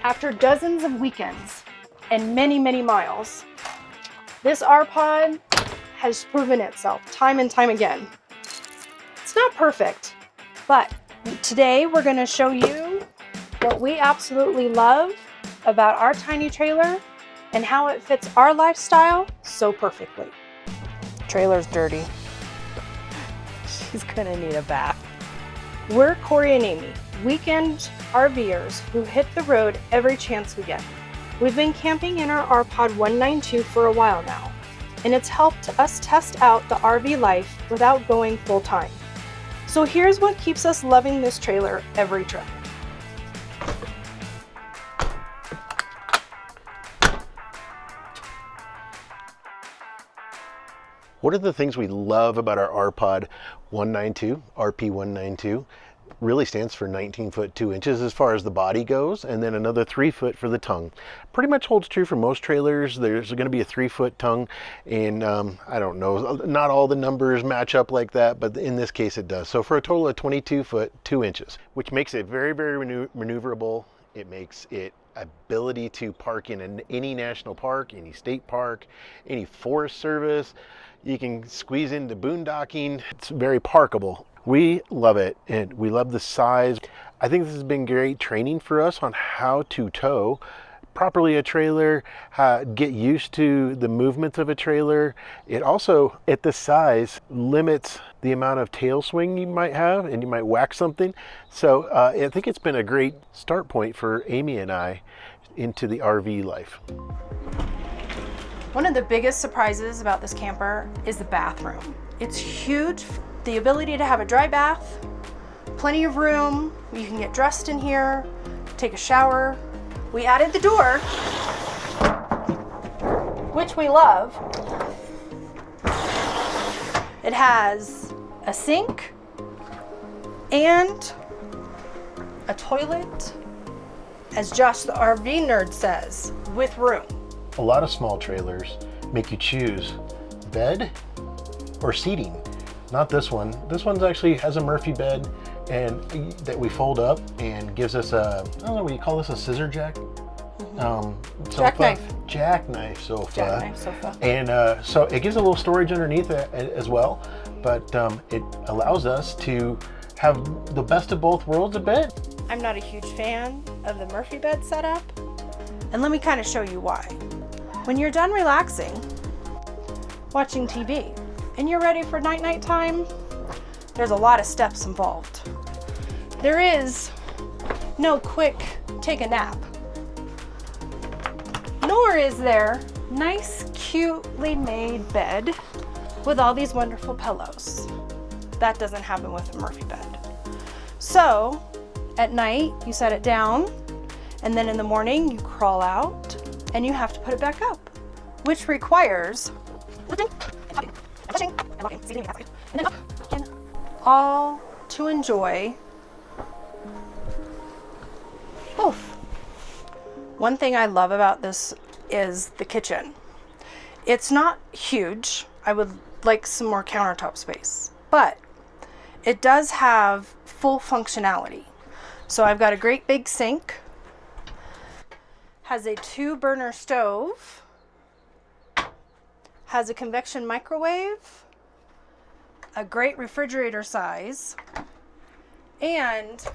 After dozens of weekends and many, many miles, this RPod has proven itself time and time again. It's not perfect, but today we're going to show you what we absolutely love about our tiny trailer and how it fits our lifestyle so perfectly. Trailer's dirty. She's gonna need a bath. We're Corey and Amy, weekend RVers who hit the road every chance we get. We've been camping in our RPod 192 for a while now, and it's helped us test out the RV life without going full time. So here's what keeps us loving this trailer every trip. What are the things we love about our RPod 192, RP192? Really stands for 19 foot 2 inches as far as the body goes, and then another 3 foot for the tongue. Pretty much holds true for most trailers. There's going to be a 3 foot tongue, and I don't know, not all the numbers match up like that, but in this case it does. So for a total of 22 foot 2 inches, which makes it very, very maneuverable. It makes it ability to park in any national park, any state park, any forest service. You can squeeze into boondocking. It's very parkable. We love it, and we love the size. I think this has been great training for us on how to tow properly a trailer, get used to the movements of a trailer. It also, at this size, limits the amount of tail swing you might have, and you might whack something. So I think it's been a great start point for Amy and I into the RV life. One of the biggest surprises about this camper is the bathroom. It's huge. The ability to have a dry bath, plenty of room. You can get dressed in here, take a shower. We added the door, which we love. It has a sink and a toilet, as Josh the RV nerd says, with room. A lot of small trailers make you choose bed or seating. Not this one. This one actually has a Murphy bed and that we fold up and gives us a, I don't know what you call this, a scissor jack? Jackknife. Jackknife sofa. Jackknife sofa. And so it gives a little storage underneath it as well, but it allows us to have the best of both worlds a bit. I'm not a huge fan of the Murphy bed setup, and let me kind of show you why. When you're done relaxing, watching TV, and you're ready for night time, there's a lot of steps involved. There is no quick take a nap, nor is there nice, cutely made bed with all these wonderful pillows. That doesn't happen with a Murphy bed. So at night, you set it down, and then in the morning, you crawl out, and you have to put it back up, which requires all to enjoy both. One thing I love about this is the kitchen. It's not huge. I would like some more countertop space, but it does have full functionality. So I've got a great big sink, has a 2-burner stove, has a convection microwave, a great refrigerator size, and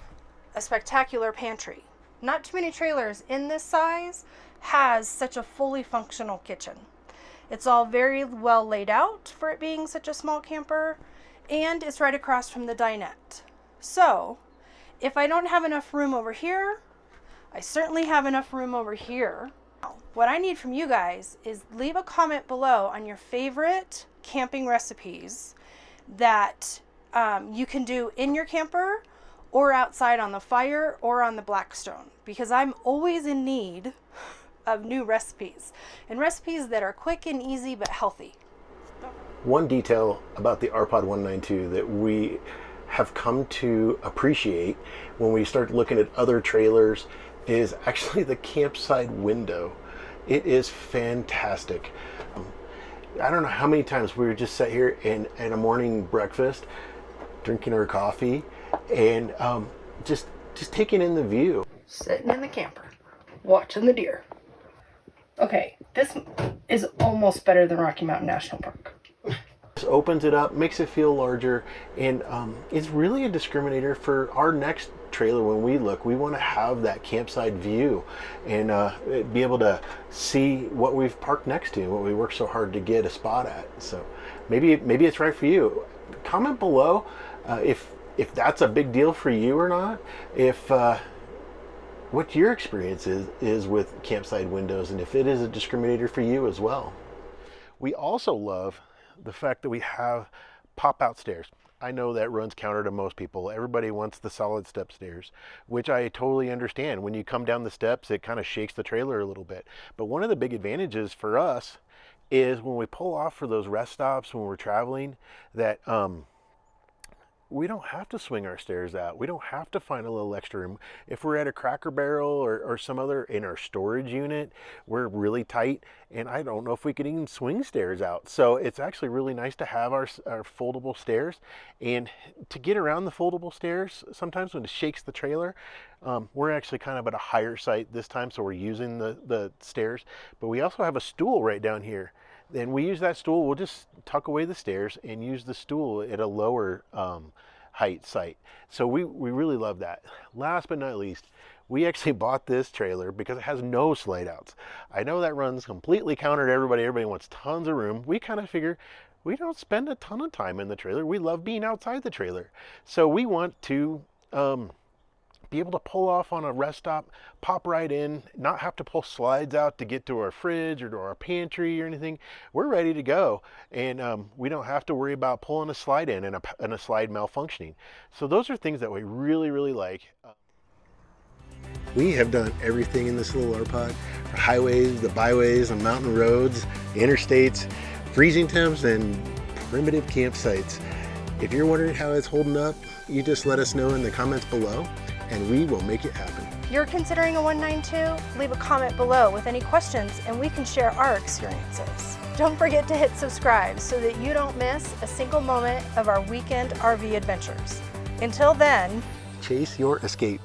a spectacular pantry. Not too many trailers in this size has such a fully functional kitchen. It's all very well laid out for it being such a small camper, and it's right across from the dinette. So if I don't have enough room over here, I certainly have enough room over here. What I need from you guys is leave a comment below on your favorite camping recipes that you can do in your camper or outside on the fire or on the Blackstone, because I'm always in need of new recipes, and recipes that are quick and easy but healthy. One detail about the RPod 192 that we have come to appreciate when we start looking at other trailers is actually the campsite window. It is fantastic. I don't know how many times we were just sat here at a morning breakfast, drinking our coffee, and just taking in the view. Sitting in the camper. watching the deer. Okay, this is almost better than Rocky Mountain National Park. This opens it up, makes it feel larger, and it's really a discriminator for our next trailer. When we look, we want to have that campsite view and be able to see what we've parked next to and what we worked so hard to get a spot at. So maybe it's right for you. Comment below if that's a big deal for you or not. If what your experience is with campsite windows, and if it is a discriminator for you as well. We also love the fact that we have pop-out stairs. I know that runs counter to most people. Everybody wants the solid step stairs, which I totally understand. When you come down the steps, it kind of shakes the trailer a little bit. But one of the big advantages for us is when we pull off for those rest stops when we're traveling, that we don't have to swing our stairs out. We don't have to find a little extra room. If we're at a Cracker Barrel or some other, in our storage unit, we're really tight, and I don't know if we could even swing stairs out. So it's actually really nice to have our foldable stairs. And to get around the foldable stairs, sometimes when it shakes the trailer, we're actually kind of at a higher site this time, so we're using the stairs. But we also have a stool right down here. Then we use that stool. We'll just tuck away the stairs and use the stool at a lower height site. So we really love that. Last but not least, we actually bought this trailer because it has no slide outs. I know that runs completely counter to everybody. Everybody wants tons of room. We kind of figure we don't spend a ton of time in the trailer. We love being outside the trailer. So we want to be able to pull off on a rest stop, pop right in, not have to pull slides out to get to our fridge or to our pantry or anything. We're ready to go, and we don't have to worry about pulling a slide in and a slide malfunctioning. So those are things that we really, really like. We have done everything in this little RPod: for highways, the byways, the mountain roads, the interstates, freezing temps, and primitive campsites. If you're wondering how it's holding up, you just let us know in the comments below, and we will make it happen. You're considering a 192? Leave a comment below with any questions and we can share our experiences. Don't forget to hit subscribe so that you don't miss a single moment of our weekend RV adventures. Until then, Chase your escape.